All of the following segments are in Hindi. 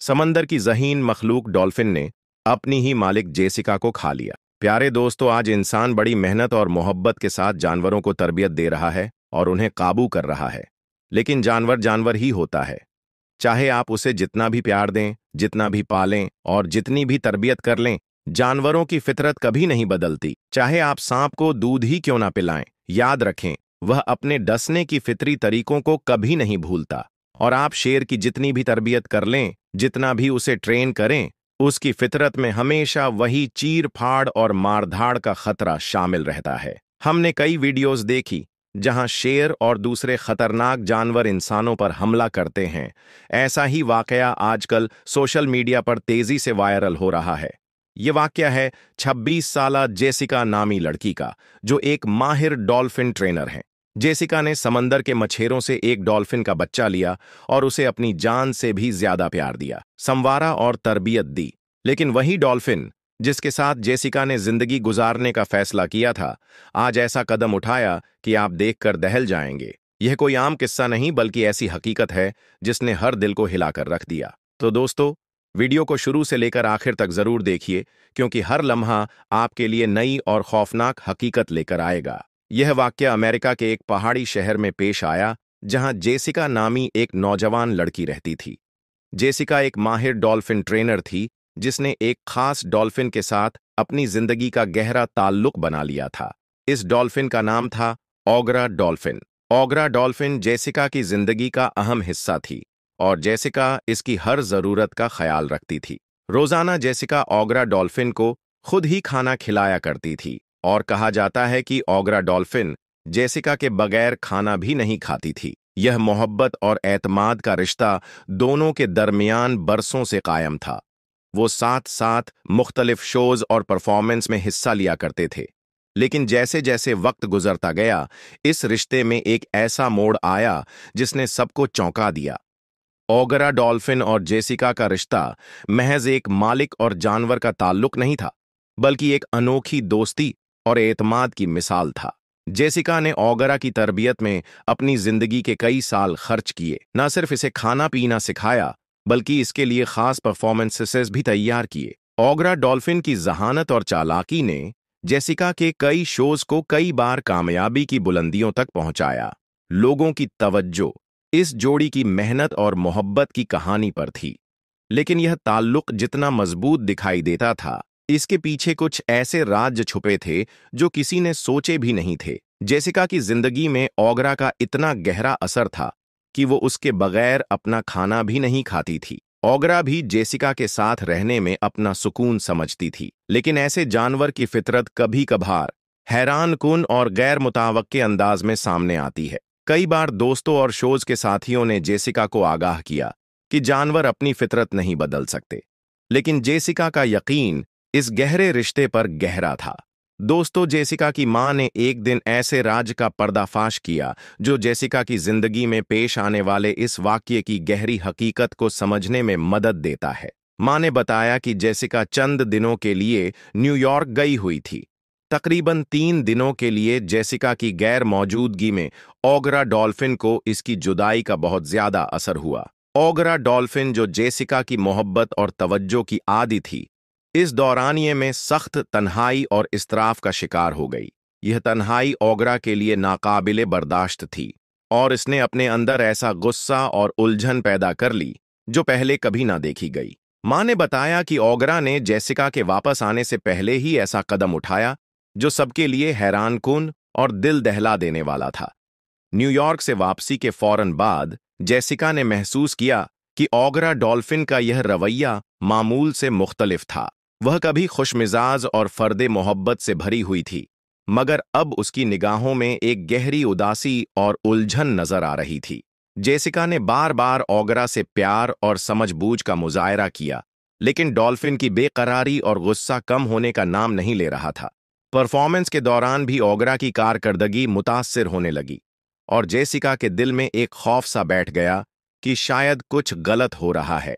समंदर की ज़हीन मखलूक डॉल्फिन ने अपनी ही मालिक जेसिका को खा लिया। प्यारे दोस्तों, आज इंसान बड़ी मेहनत और मोहब्बत के साथ जानवरों को तरबियत दे रहा है और उन्हें काबू कर रहा है। लेकिन जानवर जानवर ही होता है। चाहे आप उसे जितना भी प्यार दें, जितना भी पालें और जितनी भी तरबियत कर लें, जानवरों की फितरत कभी नहीं बदलती। चाहे आप सांप को दूध ही क्यों ना पिलाएं, याद रखें वह अपने डसने की फितरी तरीकों को कभी नहीं भूलता। और आप शेर की जितनी भी तरबियत कर लें, जितना भी उसे ट्रेन करें, उसकी फितरत में हमेशा वही चीर फाड़ और मारधाड़ का खतरा शामिल रहता है। हमने कई वीडियोस देखी जहां शेर और दूसरे खतरनाक जानवर इंसानों पर हमला करते हैं। ऐसा ही वाकया आजकल सोशल मीडिया पर तेजी से वायरल हो रहा है। ये वाकया है 26 साला जेसिका नामी लड़की का, जो एक माहिर डॉल्फिन ट्रेनर है। जेसिका ने समंदर के मछेरों से एक डॉल्फिन का बच्चा लिया और उसे अपनी जान से भी ज्यादा प्यार दिया, संवारा और तरबियत दी। लेकिन वही डॉल्फिन जिसके साथ जेसिका ने जिंदगी गुजारने का फैसला किया था, आज ऐसा कदम उठाया कि आप देखकर दहल जाएंगे। यह कोई आम किस्सा नहीं, बल्कि ऐसी हकीकत है जिसने हर दिल को हिलाकर रख दिया। तो दोस्तों, वीडियो को शुरू से लेकर आखिर तक जरूर देखिए, क्योंकि हर लम्हा आपके लिए नई और खौफनाक हकीकत लेकर आएगा। यह वाकया अमेरिका के एक पहाड़ी शहर में पेश आया, जहां जेसिका नामी एक नौजवान लड़की रहती थी। जेसिका एक माहिर डॉल्फिन ट्रेनर थी, जिसने एक खास डॉल्फिन के साथ अपनी जिंदगी का गहरा ताल्लुक बना लिया था। इस डॉल्फिन का नाम था ओगरा डॉल्फिन। ओगरा डॉल्फिन जेसिका की जिंदगी का अहम हिस्सा थी और जेसिका इसकी हर जरूरत का ख्याल रखती थी। रोजाना जेसिका ओगरा डॉल्फिन को खुद ही खाना खिलाया करती थी और कहा जाता है कि ओगरा डॉल्फिन जेसिका के बगैर खाना भी नहीं खाती थी। यह मोहब्बत और एतमाद का रिश्ता दोनों के दरमियान बरसों से कायम था। वो साथ साथ मुख्तलिफ शोज और परफॉर्मेंस में हिस्सा लिया करते थे। लेकिन जैसे जैसे वक्त गुजरता गया, इस रिश्ते में एक ऐसा मोड़ आया जिसने सबको चौंका दिया। ओगरा डॉल्फिन और जेसिका का रिश्ता महज एक मालिक और जानवर का ताल्लुक नहीं था, बल्कि एक अनोखी दोस्ती और एतमाद की मिसाल था। जेसिका ने ओगरा की तरबियत में अपनी जिंदगी के कई साल खर्च किए। न सिर्फ इसे खाना पीना सिखाया, बल्कि इसके लिए खास परफॉर्मेंसेस भी तैयार किए। ओगरा डॉल्फिन की जहानत और चालाकी ने जेसिका के कई शोज को कई बार कामयाबी की बुलंदियों तक पहुंचाया। लोगों की तवज्जो इस जोड़ी की मेहनत और मोहब्बत की कहानी पर थी। लेकिन यह ताल्लुक जितना मजबूत दिखाई देता था, इसके पीछे कुछ ऐसे राज छुपे थे जो किसी ने सोचे भी नहीं थे। जेसिका की जिंदगी में ओगरा का इतना गहरा असर था कि वो उसके बगैर अपना खाना भी नहीं खाती थी। ओगरा भी जेसिका के साथ रहने में अपना सुकून समझती थी। लेकिन ऐसे जानवर की फितरत कभी कभार हैरानकुन और गैर मुतावक्के अंदाज में सामने आती है। कई बार दोस्तों और शोज के साथियों ने जेसिका को आगाह किया कि जानवर अपनी फितरत नहीं बदल सकते। लेकिन जेसिका का यकीन इस गहरे रिश्ते पर गहरा था। दोस्तों, जेसिका की मां ने एक दिन ऐसे राज का पर्दाफाश किया जो जेसिका की जिंदगी में पेश आने वाले इस वाकये की गहरी हकीकत को समझने में मदद देता है। मां ने बताया कि जेसिका चंद दिनों के लिए न्यूयॉर्क गई हुई थी। तकरीबन 3 दिनों के लिए जेसिका की गैर मौजूदगी में ओगरा डॉल्फिन को इसकी जुदाई का बहुत ज्यादा असर हुआ। ओगरा डॉल्फिन, जो जेसिका की मोहब्बत और तवज्जो की आदी थी, इस दौरानिये में सख्त तन्हाई और इस्तराफ का शिकार हो गई। यह तन्हाई ओगरा के लिए नाकाबिले बर्दाश्त थी और इसने अपने अंदर ऐसा गुस्सा और उलझन पैदा कर ली जो पहले कभी ना देखी गई। मां ने बताया कि ओगरा ने जेसिका के वापस आने से पहले ही ऐसा कदम उठाया जो सबके लिए हैरानकुन और दिल दहला देने वाला था। न्यूयॉर्क से वापसी के फौरन बाद जेसिका ने महसूस किया कि ओगरा डॉल्फिन का यह रवैया मामूल से मुख्तलिफ था। वह कभी खुशमिजाज और फर्दे मोहब्बत से भरी हुई थी, मगर अब उसकी निगाहों में एक गहरी उदासी और उलझन नजर आ रही थी। जेसिका ने बार बार ओगरा से प्यार और समझबूझ का मुजाहरा किया, लेकिन डॉल्फिन की बेकरारी और गुस्सा कम होने का नाम नहीं ले रहा था। परफॉर्मेंस के दौरान भी ओगरा की कारकर्दगी मुतासिर होने लगी और जेसिका के दिल में एक खौफ सा बैठ गया कि शायद कुछ गलत हो रहा है।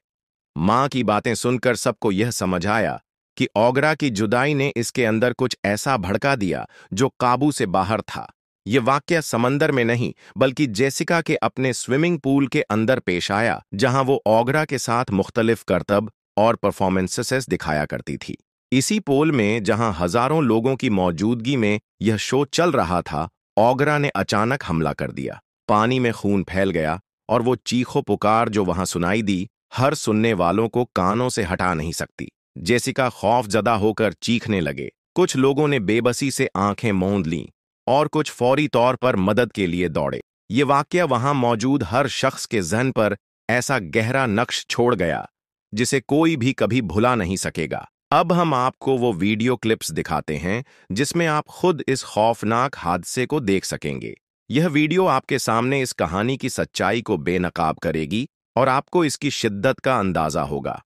मां की बातें सुनकर सबको यह समझ आया कि ओगरा की जुदाई ने इसके अंदर कुछ ऐसा भड़का दिया जो काबू से बाहर था। ये वाकया समंदर में नहीं बल्कि जेसिका के अपने स्विमिंग पूल के अंदर पेश आया, जहां वो ऑगरा के साथ मुख्तलिफ करतब और परफॉर्मेंसेस दिखाया करती थी। इसी पोल में जहां हजारों लोगों की मौजूदगी में यह शो चल रहा था, ऑगरा ने अचानक हमला कर दिया। पानी में खून फैल गया और वो चीखो पुकार जो वहां सुनाई दी, हर सुनने वालों को कानों से हटा नहीं सकती। जेसिका खौफजदा होकर चीखने लगे। कुछ लोगों ने बेबसी से आंखें मूंद लीं और कुछ फौरी तौर पर मदद के लिए दौड़े। ये वाकया वहां मौजूद हर शख्स के ज़हन पर ऐसा गहरा नक्श छोड़ गया जिसे कोई भी कभी भुला नहीं सकेगा। अब हम आपको वो वीडियो क्लिप्स दिखाते हैं जिसमें आप खुद इस खौफनाक हादसे को देख सकेंगे। यह वीडियो आपके सामने इस कहानी की सच्चाई को बेनकाब करेगी और आपको इसकी शिद्दत का अंदाजा होगा।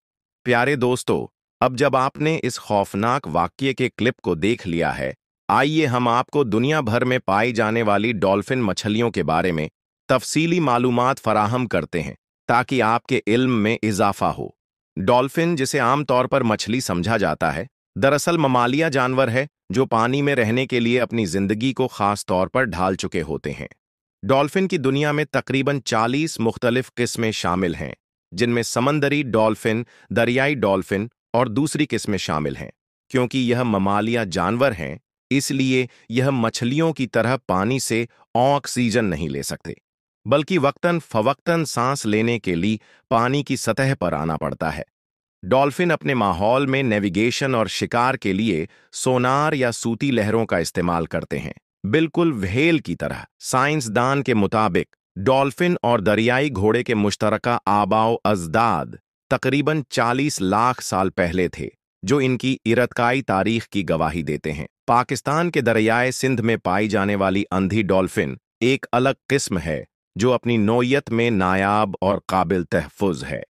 प्यारे दोस्तों, अब जब आपने इस खौफनाक वाकये के क्लिप को देख लिया है, आइए हम आपको दुनिया भर में पाई जाने वाली डॉल्फिन मछलियों के बारे में तफसीली मालूमात फराहम करते हैं ताकि आपके इल्म में इजाफा हो। डॉल्फिन, जिसे आमतौर पर मछली समझा जाता है, दरअसल ममालिया जानवर है जो पानी में रहने के लिए अपनी जिंदगी को खास तौर पर ढाल चुके होते हैं। डॉल्फिन की दुनिया में तकरीबन 40 मुख्तलिफ किस्में शामिल हैं, जिनमें समंदरी डॉल्फिन, दरियाई डॉल्फिन और दूसरी किस्में शामिल हैं। क्योंकि यह ममालिया जानवर हैं, इसलिए यह मछलियों की तरह पानी से ऑक्सीजन नहीं ले सकते, बल्कि वक्तन फवक्तन सांस लेने के लिए पानी की सतह पर आना पड़ता है। डॉल्फिन अपने माहौल में नेविगेशन और शिकार के लिए सोनार या सूती लहरों का इस्तेमाल करते हैं, बिल्कुल व्हेल की तरह। साइंसदान के मुताबिक डॉल्फिन और दरियाई घोड़े के मुश्तरका आबाओ अजदाद तकरीबन 40 लाख साल पहले थे, जो इनकी इरतकाई तारीख की गवाही देते हैं। पाकिस्तान के दरियाए सिंध में पाई जाने वाली अंधी डॉल्फिन एक अलग किस्म है जो अपनी नौइयत में नायाब और काबिल तहफ़्फ़ुज़ है।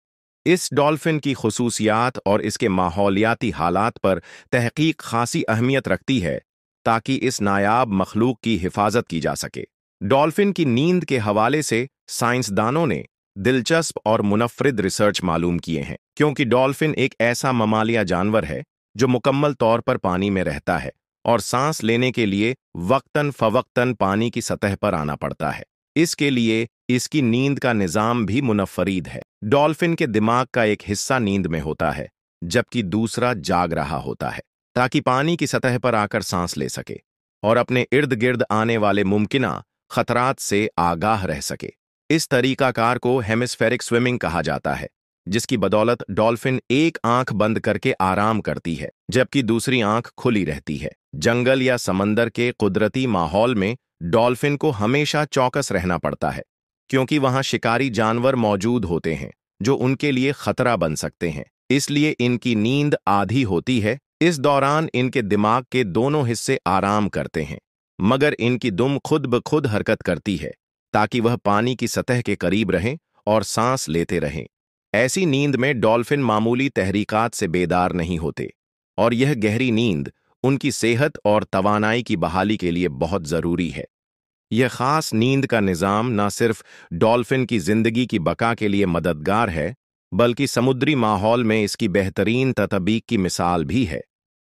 इस डॉल्फिन की खुसूसियात और इसके माहौलियाती हालात पर तहकीक खासी अहमियत रखती है ताकि इस नायाब मखलूक की हिफाजत की जा सके। डॉल्फिन की नींद के हवाले से साइंसदानों ने दिलचस्प और मुनफ़रिद रिसर्च मालूम किए हैं, क्योंकि डॉल्फिन एक ऐसा ममालिया जानवर है जो मुकम्मल तौर पर पानी में रहता है और सांस लेने के लिए वक्तन फवक्तन पानी की सतह पर आना पड़ता है। इसके लिए इसकी नींद का निज़ाम भी मुनफ़रीद है। डॉल्फिन के दिमाग का एक हिस्सा नींद में होता है, जबकि दूसरा जाग रहा होता है, ताकि पानी की सतह पर आकर सांस ले सके और अपने इर्द गिर्द आने वाले मुमकिना खतरात से आगाह रह सके। इस तरीकाकार को हेमिस्फेरिक स्विमिंग कहा जाता है, जिसकी बदौलत डॉल्फिन एक आंख बंद करके आराम करती है जबकि दूसरी आंख खुली रहती है। जंगल या समंदर के कुदरती माहौल में डॉल्फिन को हमेशा चौकस रहना पड़ता है, क्योंकि वहां शिकारी जानवर मौजूद होते हैं जो उनके लिए खतरा बन सकते हैं। इसलिए इनकी नींद आधी होती है। इस दौरान इनके दिमाग के दोनों हिस्से आराम करते हैं, मगर इनकी दुम खुद ब खुद हरकत करती है ताकि वह पानी की सतह के करीब रहें और सांस लेते रहें। ऐसी नींद में डॉल्फिन मामूली तहरीकात से बेदार नहीं होते और यह गहरी नींद उनकी सेहत और तवानाई की बहाली के लिए बहुत ज़रूरी है। यह ख़ास नींद का निज़ाम न सिर्फ डॉल्फिन की ज़िंदगी की बका के लिए मददगार है, बल्कि समुद्री माहौल में इसकी बेहतरीन तत्बीक की मिसाल भी है।